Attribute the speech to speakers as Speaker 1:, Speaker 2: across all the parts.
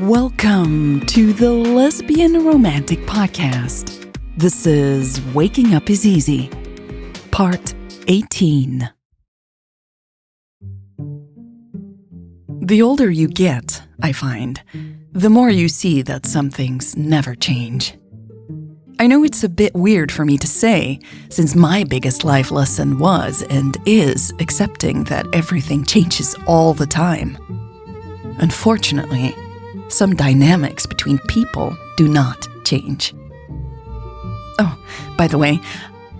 Speaker 1: Welcome to the Lesbian Romantic Podcast. This is Waking Up is Easy, Part 18. The older you get, I find, the more you see that some things never change. I know it's a bit weird for me to say, since my biggest life lesson was and is accepting that everything changes all the time. Unfortunately, some dynamics between people do not change. Oh, by the way,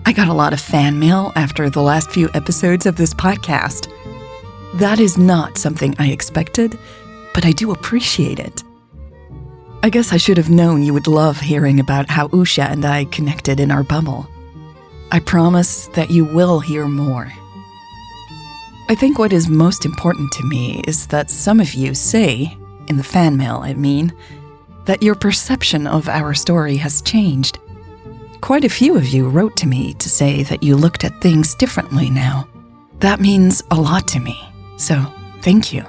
Speaker 1: I got a lot of fan mail after the last few episodes of this podcast. That is not something I expected, but I do appreciate it. I guess I should have known you would love hearing about how Usha and I connected in our bubble. I promise that you will hear more. I think what is most important to me is that some of you say, in the fan mail I mean, that your perception of our story has changed. Quite a few of you wrote to me to say that you looked at things differently now. That means a lot to me, so thank you.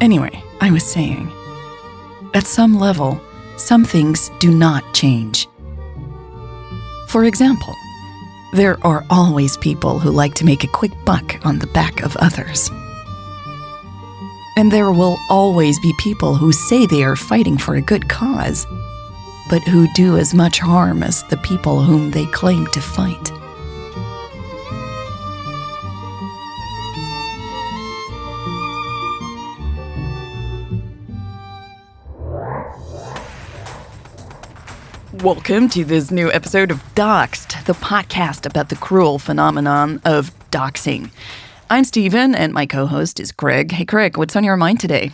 Speaker 1: Anyway, I was saying, at some level, some things do not change. For example, there are always people who like to make a quick buck on the back of others. And there will always be people who say they are fighting for a good cause, but who do as much harm as the people whom they claim to fight. Welcome to this new episode of Doxed, the podcast about the cruel phenomenon of doxing. I'm Steven, and my co-host is Craig. Hey, Craig, what's on your mind today?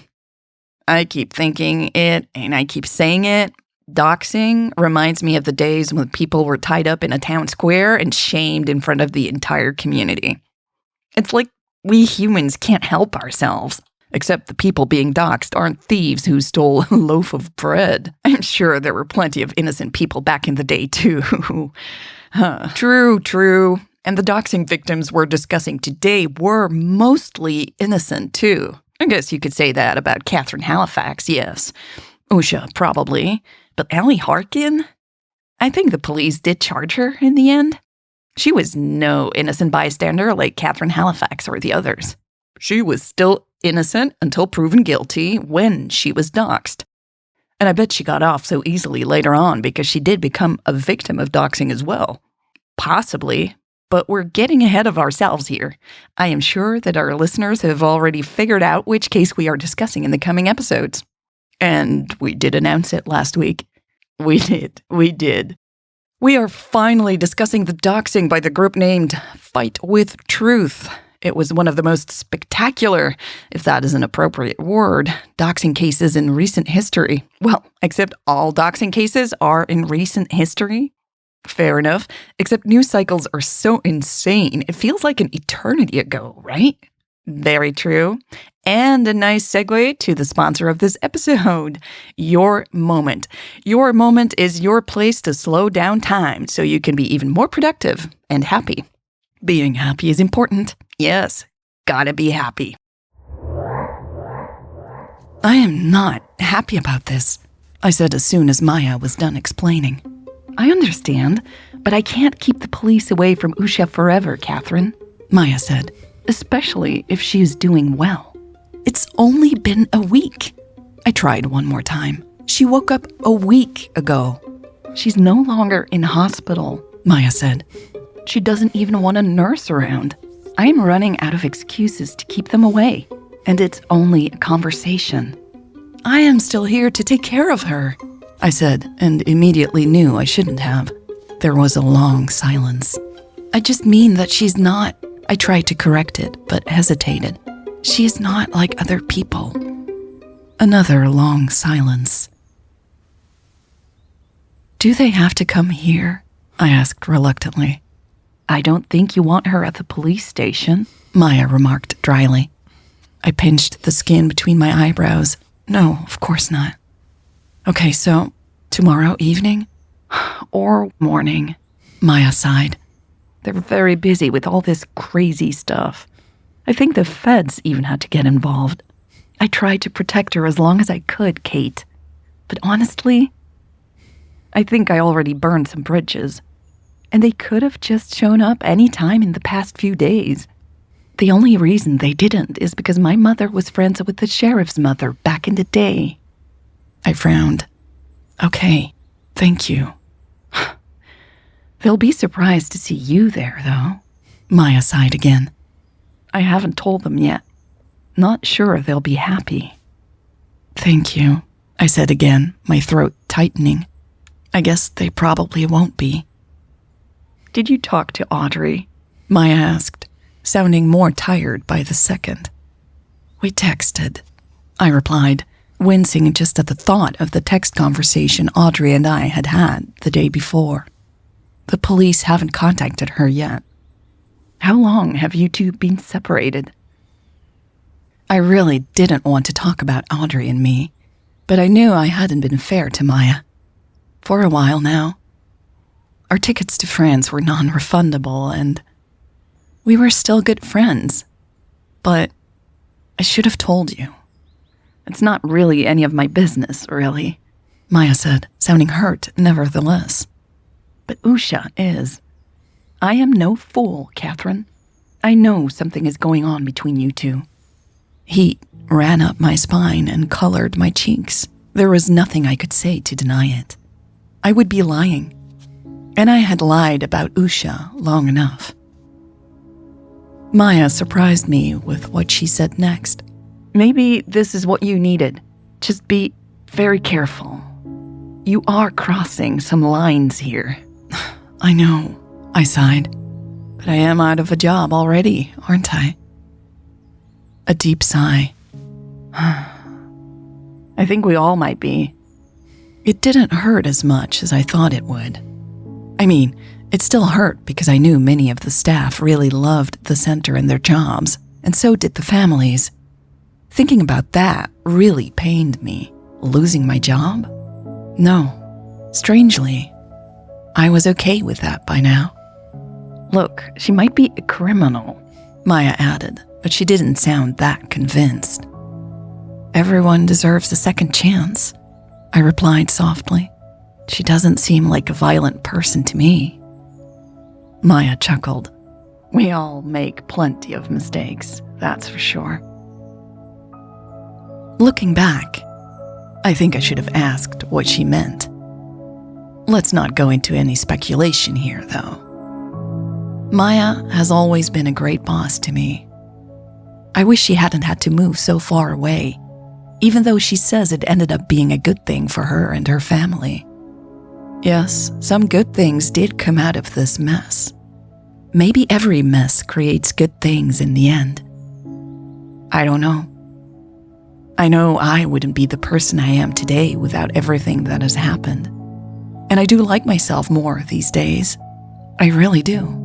Speaker 1: I keep thinking it, and I keep saying it. Doxing reminds me of the days when people were tied up in a town square and shamed in front of the entire community. It's like we humans can't help ourselves. Except the people being doxed aren't thieves who stole a loaf of bread. I'm sure there were plenty of innocent people back in the day, too. True. And the doxing victims we're discussing today were mostly innocent, too. I guess you could say that about Catherine Halifax, yes. Usha, probably. But Allie Harkin? I think the police did charge her in the end. She was no innocent bystander like Catherine Halifax or the others. She was still innocent until proven guilty when she was doxed. And I bet she got off so easily later on because she did become a victim of doxing as well. Possibly, but we're getting ahead of ourselves here. I am sure that our listeners have already figured out which case we are discussing in the coming episodes. And we did announce it last week. We did. We are finally discussing the doxing by the group named Fight with Truth. It was one of the most spectacular, if that is an appropriate word, doxing cases in recent history. Well, except all doxing cases are in recent history. Fair enough, except news cycles are so insane, it feels like an eternity ago, right? Very true. And a nice segue to the sponsor of this episode, Your Moment. Your Moment is your place to slow down time so you can be even more productive and happy. Being happy is important. Yes, gotta be happy. I am not happy about this, I said as soon as Maya was done explaining. I understand, but I can't keep the police away from Usha forever, Catherine, Maya said, especially if she is doing well. It's only been a week. I tried one more time. She woke up a week ago. She's no longer in hospital, Maya said. She doesn't even want a nurse around. I am running out of excuses to keep them away, and it's only a conversation. I am still here to take care of her, I said, and immediately knew I shouldn't have. There was a long silence. I just mean that she's not. I tried to correct it, but hesitated. She is not like other people. Another long silence. Do they have to come here? I asked reluctantly. I don't think you want her at the police station, Maya remarked dryly. I pinched the skin between my eyebrows. No, of course not. Okay, so tomorrow evening? Or morning, Maya sighed. They're very busy with all this crazy stuff. I think the feds even had to get involved. I tried to protect her as long as I could, Kate. But honestly, I think I already burned some bridges. And they could have just shown up any time in the past few days. The only reason they didn't is because my mother was friends with the sheriff's mother back in the day. I frowned. Okay, thank you. They'll be surprised to see you there, though. Maya sighed again. I haven't told them yet. Not sure they'll be happy. Thank you, I said again, my throat tightening. I guess they probably won't be. Did you talk to Audrey? Maya asked, sounding more tired by the second. We texted, I replied, wincing just at the thought of the text conversation Audrey and I had had the day before. The police haven't contacted her yet. How long have you two been separated? I really didn't want to talk about Audrey and me, but I knew I hadn't been fair to Maya. For a while now. Our tickets to France were non-refundable, and we were still good friends. But I should have told you. It's not really any of my business, really, Maya said, sounding hurt nevertheless. But Usha is. I am no fool, Catherine. I know something is going on between you two. Heat ran up my spine and colored my cheeks. There was nothing I could say to deny it. I would be lying. And I had lied about Usha long enough. Maya surprised me with what she said next. Maybe this is what you needed. Just be very careful. You are crossing some lines here. I know, I sighed. But I am out of a job already, aren't I? A deep sigh. I think we all might be. It didn't hurt as much as I thought it would. I mean, it still hurt because I knew many of the staff really loved the center and their jobs, and so did the families. Thinking about that really pained me. Losing my job? No. Strangely, I was okay with that by now. Look, she might be a criminal, Maya added, but she didn't sound that convinced. Everyone deserves a second chance, I replied softly. She doesn't seem like a violent person to me. Maya chuckled. We all make plenty of mistakes, that's for sure. Looking back, I think I should have asked what she meant. Let's not go into any speculation here, though. Maya has always been a great boss to me. I wish she hadn't had to move so far away, even though she says it ended up being a good thing for her and her family. Yes, some good things did come out of this mess. Maybe every mess creates good things in the end. I don't know. I know I wouldn't be the person I am today without everything that has happened. And I do like myself more these days. I really do.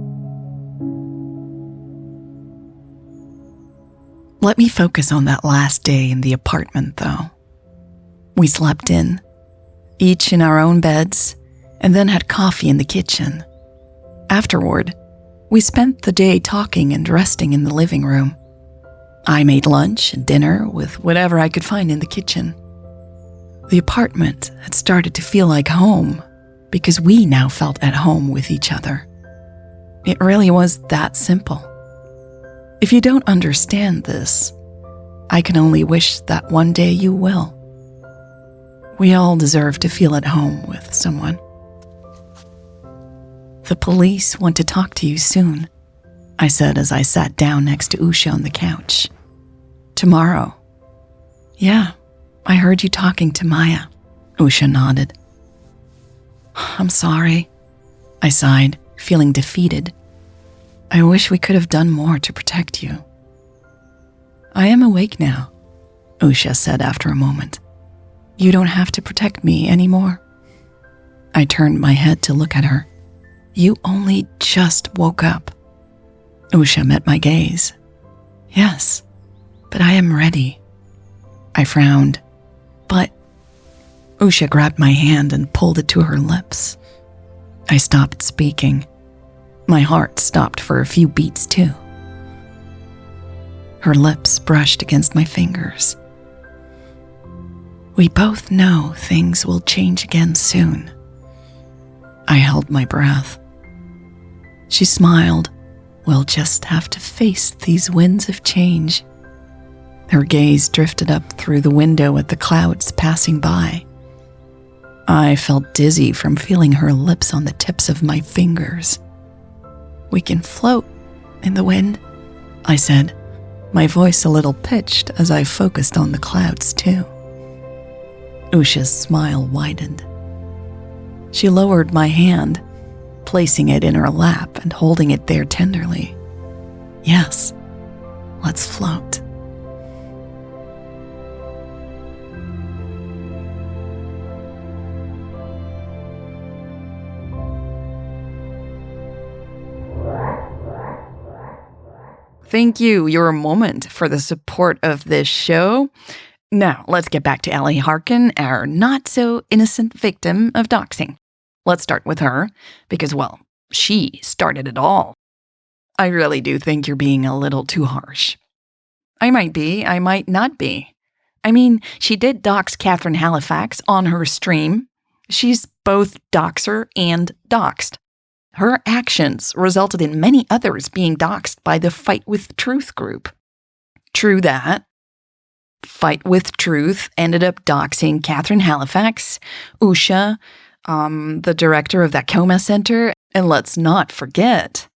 Speaker 1: Let me focus on that last day in the apartment, though. We slept in, each in our own beds, and then had coffee in the kitchen. Afterward, we spent the day talking and resting in the living room. I made lunch and dinner with whatever I could find in the kitchen. The apartment had started to feel like home because we now felt at home with each other. It really was that simple. If you don't understand this, I can only wish that one day you will. We all deserve to feel at home with someone. The police want to talk to you soon, I said as I sat down next to Usha on the couch. Tomorrow. Yeah, I heard you talking to Maya, Usha nodded. I'm sorry, I sighed, feeling defeated. I wish we could have done more to protect you. I am awake now, Usha said after a moment. You don't have to protect me anymore. I turned my head to look at her. You only just woke up. Usha met my gaze. Yes, but I am ready. I frowned. But Usha grabbed my hand and pulled it to her lips. I stopped speaking. My heart stopped for a few beats too. Her lips brushed against my fingers, We both know things will change again soon. I held my breath. She smiled. We'll just have to face these winds of change. Her gaze drifted up through the window at the clouds passing by. I felt dizzy from feeling her lips on the tips of my fingers. We can float in the wind, I said, my voice a little pitched as I focused on the clouds too. Usha's smile widened. She lowered my hand, placing it in her lap and holding it there tenderly. Yes, let's float. Thank you, Your Moment, for the support of this show. Now, let's get back to Ellie Harkin, our not-so-innocent victim of doxing. Let's start with her, because, well, she started it all. I really do think you're being a little too harsh. I might be, I might not be. I mean, she did dox Catherine Halifax on her stream. She's both doxer and doxed. Her actions resulted in many others being doxed by the Fight with Truth group. True that. Fight with Truth ended up doxing Catherine Halifax, Usha, the director of that coma center, and let's not forget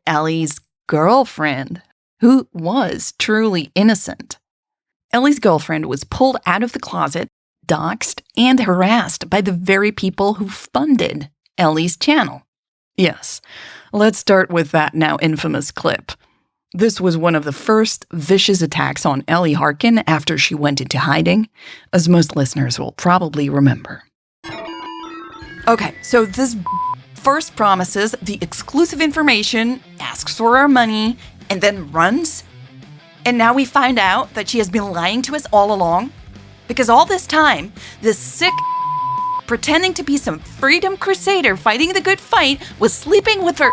Speaker 1: Ellie's girlfriend, who was truly innocent. Ellie's girlfriend was pulled out of the closet, doxed, and harassed by the very people who funded Ellie's channel. Yes, let's start with that now infamous clip. This was one of the first vicious attacks on Ellie Harkin after she went into hiding, as most listeners will probably remember. Okay, so this first promises the exclusive information, asks for our money, and then runs. And now we find out that she has been lying to us all along. Because all this time, this sick pretending to be some freedom crusader fighting the good fight was sleeping with her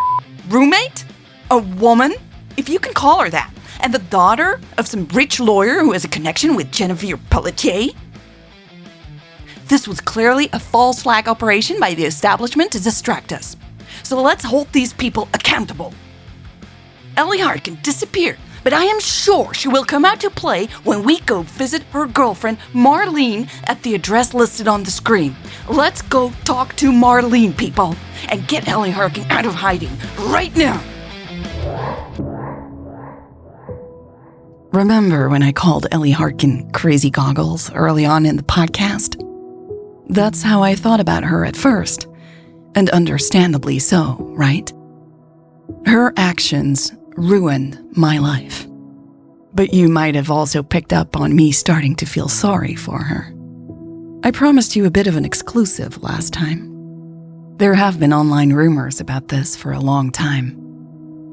Speaker 1: roommate? A woman? If you can call her that. And the daughter of some rich lawyer who has a connection with Genevieve Pelletier? This was clearly a false flag operation by the establishment to distract us. So let's hold these people accountable. Ellie Harkin disappeared, but I am sure she will come out to play when we go visit her girlfriend, Marlene, at the address listed on the screen. Let's go talk to Marlene, people, and get Ellie Harkin out of hiding right now. Remember when I called Ellie Harkin crazy goggles early on in the podcast? That's how I thought about her at first, and understandably so, right? Her actions ruined my life. But you might have also picked up on me starting to feel sorry for her. I promised you a bit of an exclusive last time. There have been online rumors about this for a long time.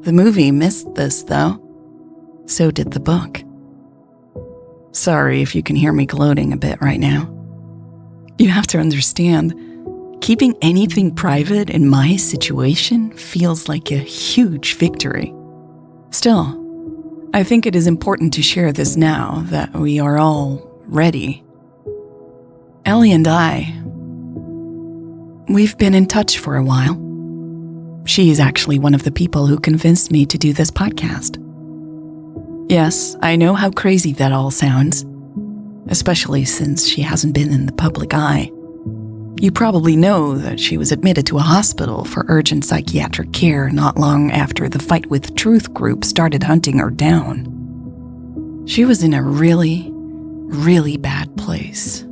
Speaker 1: The movie missed this, though. So did the book. Sorry if you can hear me gloating a bit right now. You have to understand, keeping anything private in my situation feels like a huge victory. Still, I think it is important to share this now that we are all ready. Ellie and we've been in touch for a while. She is actually one of the people who convinced me to do this podcast. Yes, I know how crazy that all sounds, especially since she hasn't been in the public eye. You probably know that she was admitted to a hospital for urgent psychiatric care not long after the Fight with Truth group started hunting her down. She was in a really, really bad place.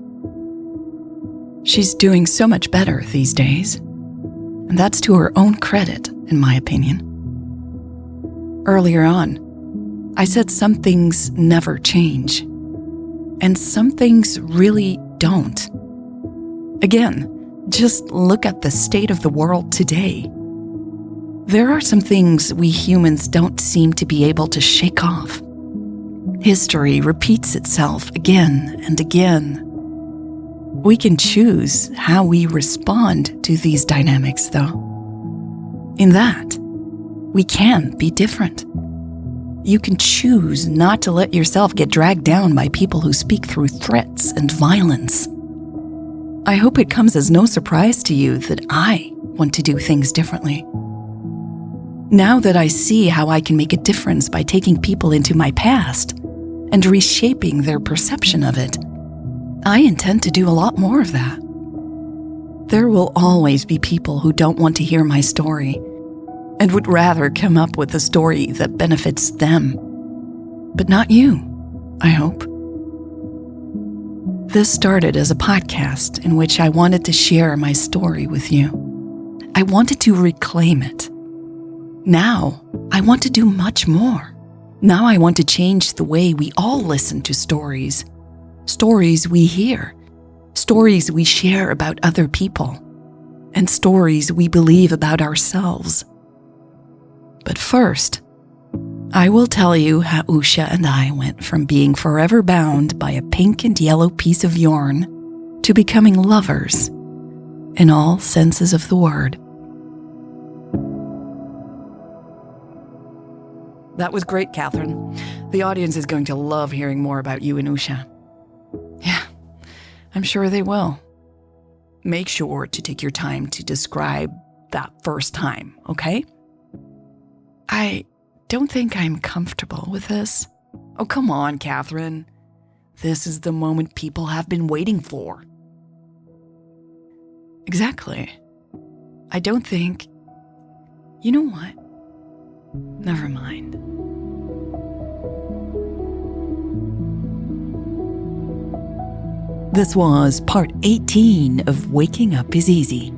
Speaker 1: She's doing so much better these days, and that's to her own credit, in my opinion. Earlier on, I said some things never change, and some things really don't. Again, just look at the state of the world today. There are some things we humans don't seem to be able to shake off. History repeats itself again and again. We can choose how we respond to these dynamics, though. In that, we can be different. You can choose not to let yourself get dragged down by people who speak through threats and violence. I hope it comes as no surprise to you that I want to do things differently. Now that I see how I can make a difference by taking people into my past and reshaping their perception of it, I intend to do a lot more of that. There will always be people who don't want to hear my story and would rather come up with a story that benefits them, but not you, I hope. This started as a podcast in which I wanted to share my story with you. I wanted to reclaim it. Now, I want to do much more. Now I want to change the way we all listen to stories. Stories we hear. Stories we share about other people. And stories we believe about ourselves. But first, I will tell you how Usha and I went from being forever bound by a pink and yellow piece of yarn to becoming lovers in all senses of the word. That was great, Catherine. The audience is going to love hearing more about you and Usha. Yeah, I'm sure they will. Make sure to take your time to describe that first time, okay? I don't think I'm comfortable with this. Oh, come on, Catherine. This is the moment people have been waiting for. Exactly. I don't think... You know what? Never mind. This was part 18 of Waking Up is Easy.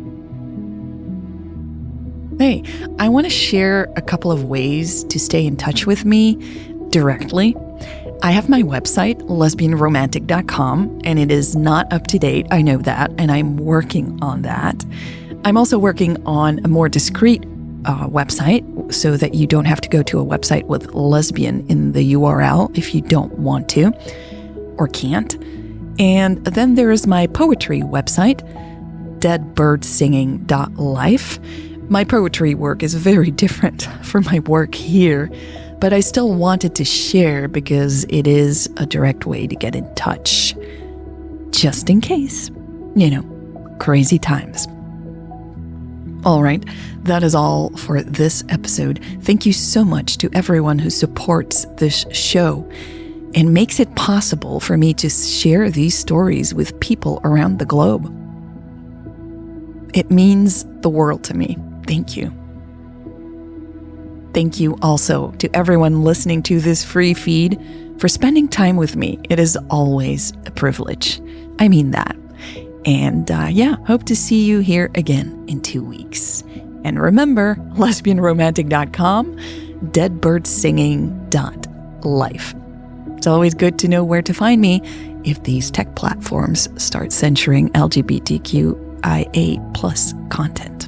Speaker 1: Hey, I want to share a couple of ways to stay in touch with me directly. I have my website, lesbianromantic.com, and it is not up to date. I know that, and I'm working on that. I'm also working on a more discreet website so that you don't have to go to a website with lesbian in the URL if you don't want to or can't. And then there is my poetry website, deadbirdsinging.life. My poetry work is very different from my work here, but I still wanted to share because it is a direct way to get in touch. Just in case, crazy times. All right, that is all for this episode. Thank you so much to everyone who supports this show and makes it possible for me to share these stories with people around the globe. It means the world to me. Thank you. Thank you also to everyone listening to this free feed for spending time with me. It is always a privilege. I mean that. And hope to see you here again in 2 weeks. And remember, lesbianromantic.com, deadbirdsinging.life. It's always good to know where to find me if these tech platforms start censoring LGBTQIA+ content.